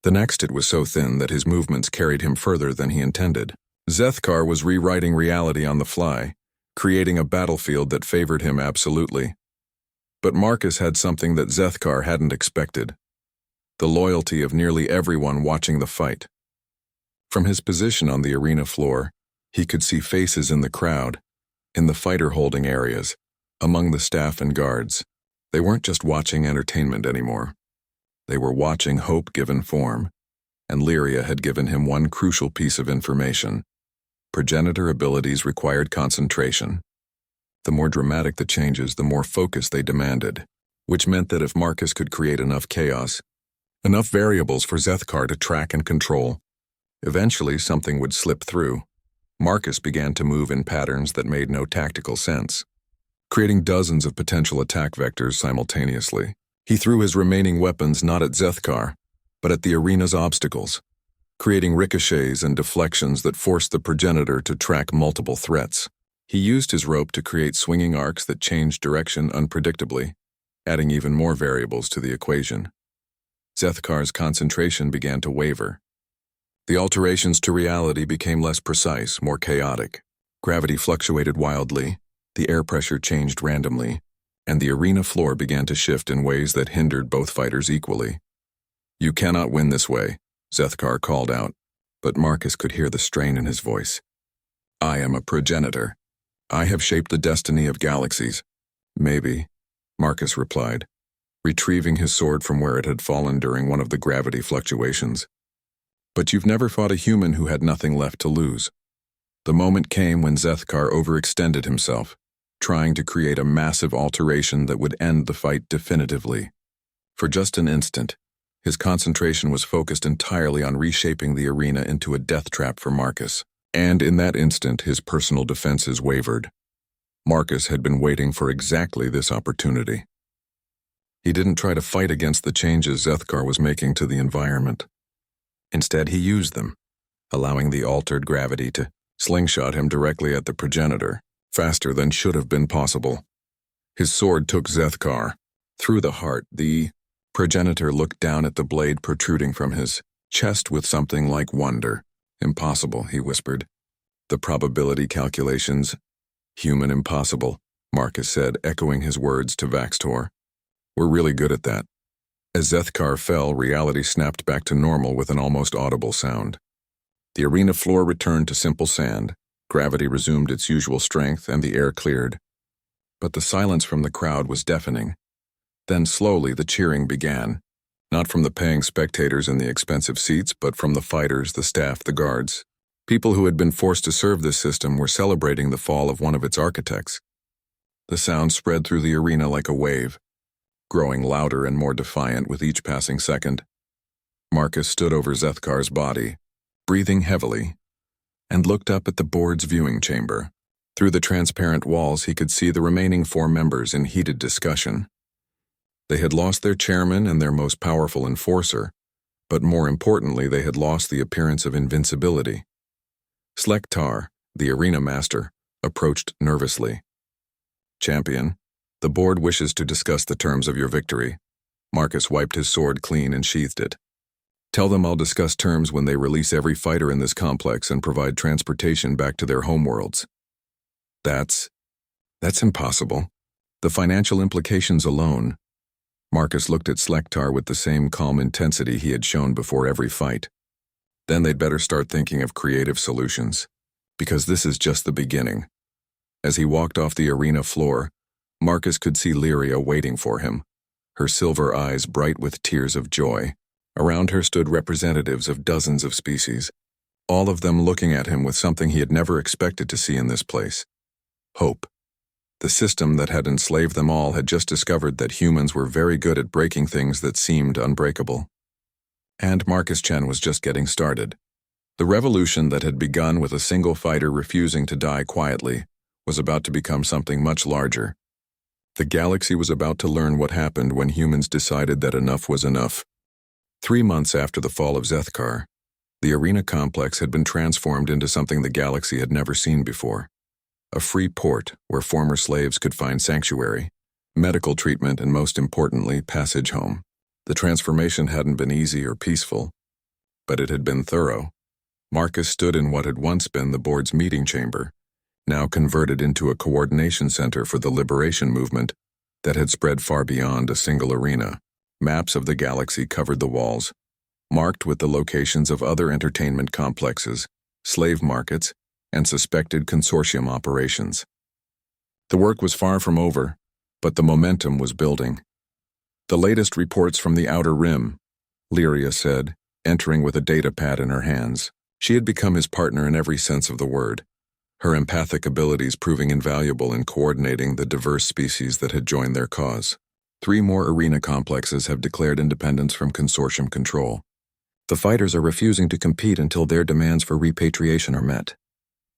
The next, it was so thin that his movements carried him further than he intended. Zethkar was rewriting reality on the fly, creating a battlefield that favored him absolutely. But Marcus had something that Zethkar hadn't expected: the loyalty of nearly everyone watching the fight. From his position on the arena floor, he could see faces in the crowd, in the fighter-holding areas, Among the staff and guards, they weren't just watching entertainment anymore. They were watching hope given form, and Lyria had given him one crucial piece of information. Progenitor abilities required concentration. The more dramatic the changes, the more focus they demanded, which meant that if Marcus could create enough chaos, enough variables for Zethkar to track and control, eventually something would slip through. Marcus began to move in patterns that made no tactical sense, creating dozens of potential attack vectors simultaneously. He threw his remaining weapons not at Zethkar, but at the arena's obstacles, creating ricochets and deflections that forced the progenitor to track multiple threats. He used his rope to create swinging arcs that changed direction unpredictably, adding even more variables to the equation. Zethkar's concentration began to waver. The alterations to reality became less precise, more chaotic. Gravity fluctuated wildly, the air pressure changed randomly, and the arena floor began to shift in ways that hindered both fighters equally. "You cannot win this way," Zethkar called out, but Marcus could hear the strain in his voice. "I am a progenitor. I have shaped the destiny of galaxies." "Maybe," Marcus replied, retrieving his sword from where it had fallen during one of the gravity fluctuations. "But you've never fought a human who had nothing left to lose." The moment came when Zethkar overextended himself, trying to create a massive alteration that would end the fight definitively. For just an instant, his concentration was focused entirely on reshaping the arena into a death trap for Marcus. And in that instant, his personal defenses wavered. Marcus had been waiting for exactly this opportunity. He didn't try to fight against the changes Zethkar was making to the environment. Instead, he used them, allowing the altered gravity to slingshot him directly at the progenitor, faster than should have been possible. His sword took Zethkar through the heart. The progenitor looked down at the blade protruding from his chest with something like wonder. "Impossible," he whispered. "The probability calculations, human impossible," Marcus said, echoing his words to Vaxtor. "We're really good at that." As Zethkar fell, reality snapped back to normal with an almost audible sound. The arena floor returned to simple sand, gravity resumed its usual strength, and the air cleared. But the silence from the crowd was deafening. Then slowly the cheering began. Not from the paying spectators in the expensive seats, but from the fighters, the staff, the guards. People who had been forced to serve this system were celebrating the fall of one of its architects. The sound spread through the arena like a wave, growing louder and more defiant with each passing second. Marcus stood over Zethkar's body, breathing heavily, and looked up at the board's viewing chamber. Through the transparent walls, he could see the remaining 4 members in heated discussion. They had lost their chairman and their most powerful enforcer, but more importantly, they had lost the appearance of invincibility. Slektar, the arena master, approached nervously. "Champion, the board wishes to discuss the terms of your victory." Marcus wiped his sword clean and sheathed it. "Tell them I'll discuss terms when they release every fighter in this complex and provide transportation back to their homeworlds." That's impossible. The financial implications alone." Marcus looked at Slektar with the same calm intensity he had shown before every fight. "Then they'd better start thinking of creative solutions, because this is just the beginning." As he walked off the arena floor, Marcus could see Lyria waiting for him, her silver eyes bright with tears of joy. Around her stood representatives of dozens of species, all of them looking at him with something he had never expected to see in this place. Hope. The system that had enslaved them all had just discovered that humans were very good at breaking things that seemed unbreakable. And Marcus Chen was just getting started. The revolution that had begun with a single fighter refusing to die quietly was about to become something much larger. The galaxy was about to learn what happened when humans decided that enough was enough. 3 months after the fall of Zethkar, the arena complex had been transformed into something the galaxy had never seen before. A free port where former slaves could find sanctuary, medical treatment, and most importantly, passage home. The transformation hadn't been easy or peaceful, but it had been thorough. Marcus stood in what had once been the board's meeting chamber, now converted into a coordination center for the liberation movement that had spread far beyond a single arena. Maps of the galaxy covered the walls, marked with the locations of other entertainment complexes, slave markets, and suspected consortium operations. The work was far from over, but the momentum was building. "The latest reports from the Outer Rim," Lyria said, entering with a data pad in her hands. She had become his partner in every sense of the word, her empathic abilities proving invaluable in coordinating the diverse species that had joined their cause. 3 more arena complexes have declared independence from consortium control. The fighters are refusing to compete until their demands for repatriation are met.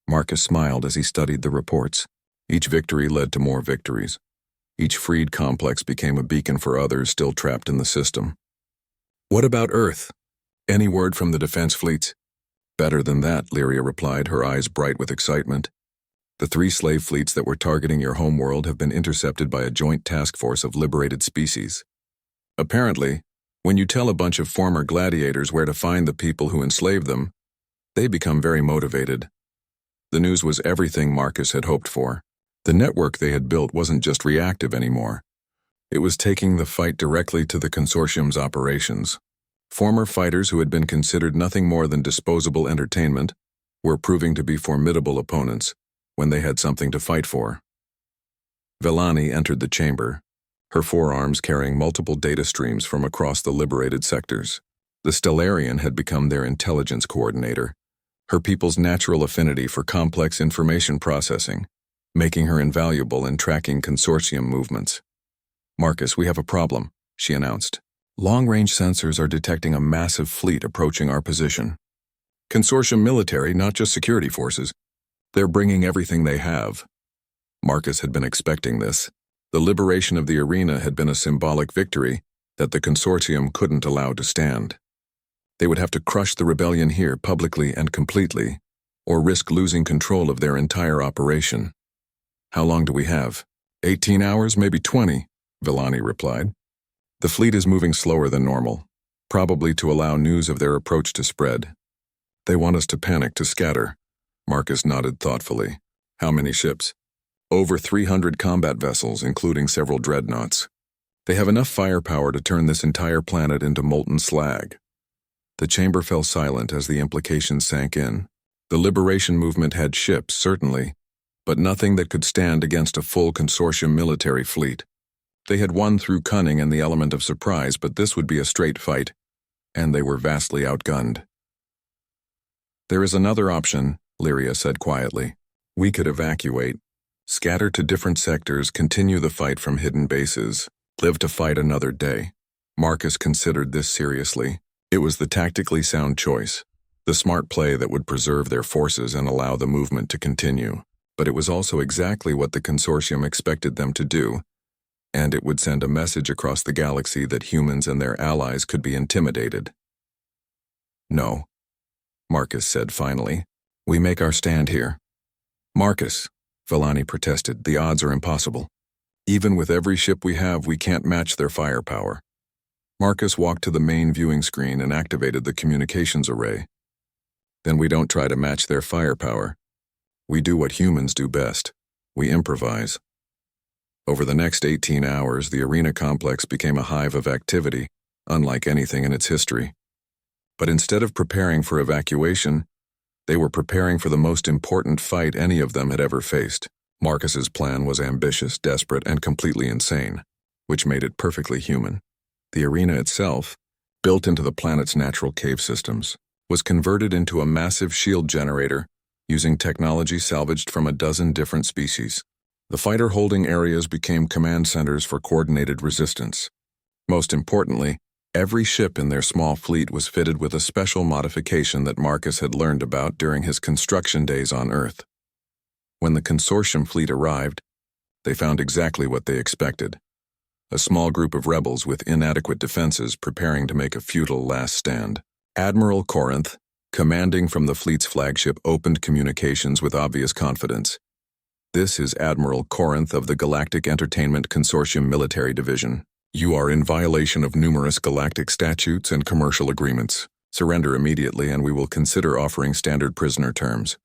Marcus smiled as he studied the reports. Each victory led to more victories. Each freed complex became a beacon for others still trapped in the system. "What about Earth? Any word from the defense fleets?" "Better than that," Lyria replied, her eyes bright with excitement. "The 3 slave fleets that were targeting your homeworld have been intercepted by a joint task force of liberated species. Apparently, when you tell a bunch of former gladiators where to find the people who enslaved them, they become very motivated." The news was everything Marcus had hoped for. The network they had built wasn't just reactive anymore. It was taking the fight directly to the consortium's operations. Former fighters who had been considered nothing more than disposable entertainment were proving to be formidable opponents when they had something to fight for. Vellani entered the chamber, her forearms carrying multiple data streams from across the liberated sectors. The Stellarian had become their intelligence coordinator, her people's natural affinity for complex information processing, making her invaluable in tracking consortium movements. "Marcus, we have a problem," she announced. "Long-range sensors are detecting a massive fleet approaching our position. Consortium military, not just security forces. They're bringing everything they have." Marcus had been expecting this. The liberation of the arena had been a symbolic victory that the consortium couldn't allow to stand. They would have to crush the rebellion here publicly and completely, or risk losing control of their entire operation. "How long do we have?" 18 hours, maybe 20, Vellani replied. "The fleet is moving slower than normal, probably to allow news of their approach to spread. They want us to panic, to scatter." Marcus nodded thoughtfully. "How many ships?" "Over 300 combat vessels, including several dreadnoughts. They have enough firepower to turn this entire planet into molten slag." The chamber fell silent as the implications sank in. The liberation movement had ships, certainly, but nothing that could stand against a full consortium military fleet. They had won through cunning and the element of surprise, but this would be a straight fight, and they were vastly outgunned. "There is another option," Lyria said quietly. "We could evacuate, scatter to different sectors, continue the fight from hidden bases, live to fight another day." Marcus considered this seriously. It was the tactically sound choice, the smart play that would preserve their forces and allow the movement to continue. But it was also exactly what the consortium expected them to do, and it would send a message across the galaxy that humans and their allies could be intimidated. "No," Marcus said finally. "We make our stand here." "Marcus," Vellani protested, "the odds are impossible. Even with every ship we have, we can't match their firepower." Marcus walked to the main viewing screen and activated the communications array. "Then we don't try to match their firepower. We do what humans do best. We improvise." Over the next 18 hours, the arena complex became a hive of activity, unlike anything in its history. But instead of preparing for evacuation, they were preparing for the most important fight any of them had ever faced. Marcus's plan was ambitious, desperate, and completely insane, which made it perfectly human. The arena itself, built into the planet's natural cave systems, was converted into a massive shield generator using technology salvaged from a dozen different species. The fighter-holding areas became command centers for coordinated resistance. Most importantly, every ship in their small fleet was fitted with a special modification that Marcus had learned about during his construction days on Earth. When the consortium fleet arrived, they found exactly what they expected: a small group of rebels with inadequate defenses preparing to make a futile last stand. Admiral Corinth, commanding from the fleet's flagship, opened communications with obvious confidence. "This is Admiral Corinth of the Galactic Entertainment Consortium Military Division. You are in violation of numerous galactic statutes and commercial agreements. Surrender immediately and we will consider offering standard prisoner terms."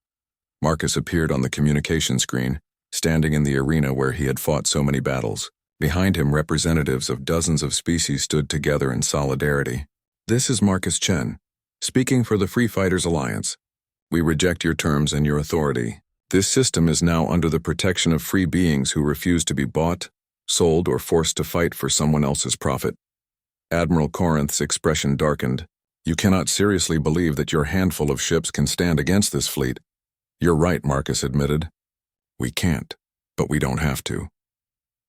Marcus appeared on the communication screen, standing in the arena where he had fought so many battles. Behind him, representatives of dozens of species stood together in solidarity. "This is Marcus Chen, speaking for the Free Fighters Alliance. We reject your terms and your authority. This system is now under the protection of free beings who refuse to be bought, sold, or forced to fight for someone else's profit. Admiral Corinth's expression darkened. You cannot seriously believe that your handful of ships can stand against this fleet. You're right, Marcus admitted. We can't, but we don't have to.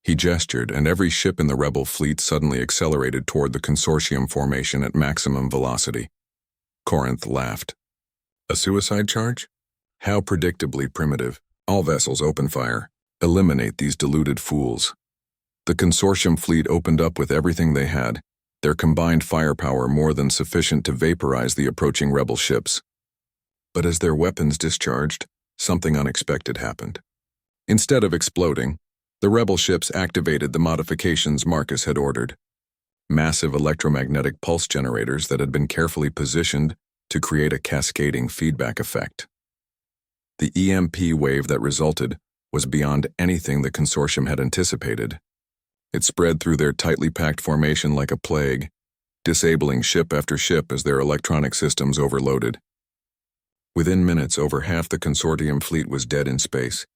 He gestured, and every ship in the rebel fleet suddenly accelerated toward the consortium formation at maximum velocity. Corinth laughed. A suicide charge? How predictably primitive. All vessels open fire. Eliminate these deluded fools. The consortium fleet opened up with everything they had, their combined firepower more than sufficient to vaporize the approaching rebel ships. But as their weapons discharged, something unexpected happened. Instead of exploding, the rebel ships activated the modifications Marcus had ordered. Massive electromagnetic pulse generators that had been carefully positioned to create a cascading feedback effect. The EMP wave that resulted was beyond anything the consortium had anticipated. It spread through their tightly packed formation like a plague, disabling ship after ship as their electronic systems overloaded. Within minutes, over half the consortium fleet was dead in space,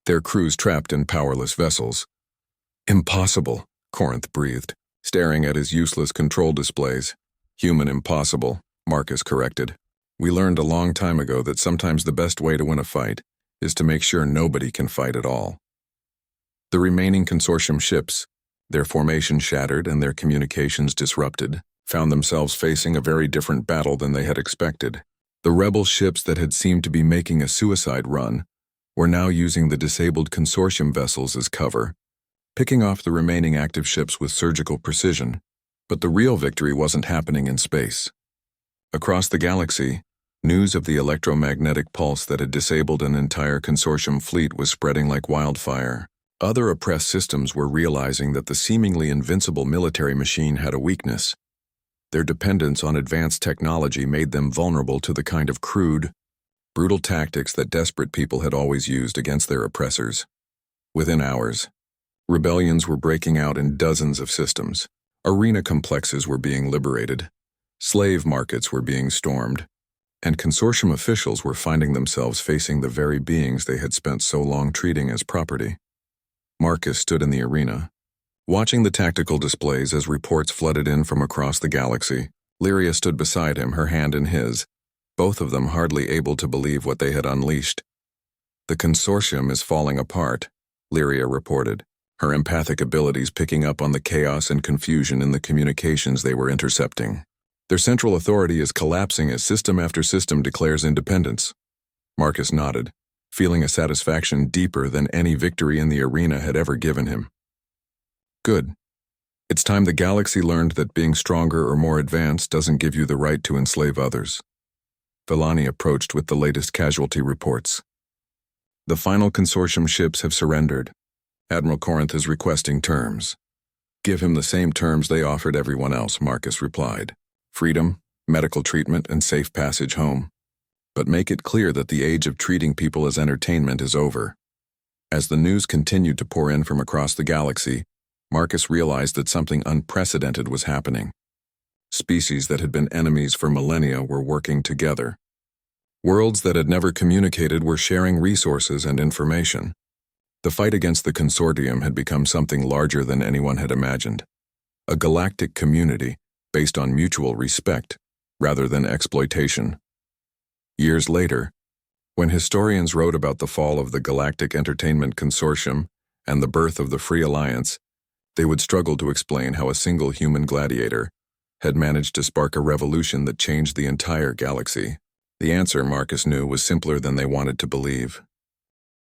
their crews trapped in powerless vessels. Impossible, Corinth breathed, staring at his useless control displays. Human impossible, Marcus corrected. We learned a long time ago that sometimes the best way to win a fight is to make sure nobody can fight at all. The remaining consortium ships, their formation shattered and their communications disrupted, found themselves facing a very different battle than they had expected. The rebel ships that had seemed to be making a suicide run were now using the disabled consortium vessels as cover, picking off the remaining active ships with surgical precision. But the real victory wasn't happening in space. Across the galaxy, news of the electromagnetic pulse that had disabled an entire consortium fleet was spreading like wildfire. Other oppressed systems were realizing that the seemingly invincible military machine had a weakness. Their dependence on advanced technology made them vulnerable to the kind of crude, brutal tactics that desperate people had always used against their oppressors. Within hours, rebellions were breaking out in dozens of systems. Arena complexes were being liberated. Slave markets were being stormed. And consortium officials were finding themselves facing the very beings they had spent so long treating as property. Marcus stood in the arena, watching the tactical displays as reports flooded in from across the galaxy. Lyria stood beside him, her hand in his, both of them hardly able to believe what they had unleashed. The consortium is falling apart, Lyria reported, her empathic abilities picking up on the chaos and confusion in the communications they were intercepting. Their central authority is collapsing as system after system declares independence. Marcus nodded, feeling a satisfaction deeper than any victory in the arena had ever given him. Good. It's time the galaxy learned that being stronger or more advanced doesn't give you the right to enslave others. Villani approached with the latest casualty reports. The final consortium ships have surrendered. Admiral Corinth is requesting terms. Give him the same terms they offered everyone else, Marcus replied. Freedom, medical treatment, and safe passage home. But make it clear that the age of treating people as entertainment is over. As the news continued to pour in from across the galaxy, Marcus realized that something unprecedented was happening. Species that had been enemies for millennia were working together. Worlds that had never communicated were sharing resources and information. The fight against the consortium had become something larger than anyone had imagined. A galactic community based on mutual respect rather than exploitation. Years later, when historians wrote about the fall of the Galactic Entertainment Consortium and the birth of the Free Alliance, they would struggle to explain how a single human gladiator had managed to spark a revolution that changed the entire galaxy. The answer, Marcus knew, was simpler than they wanted to believe.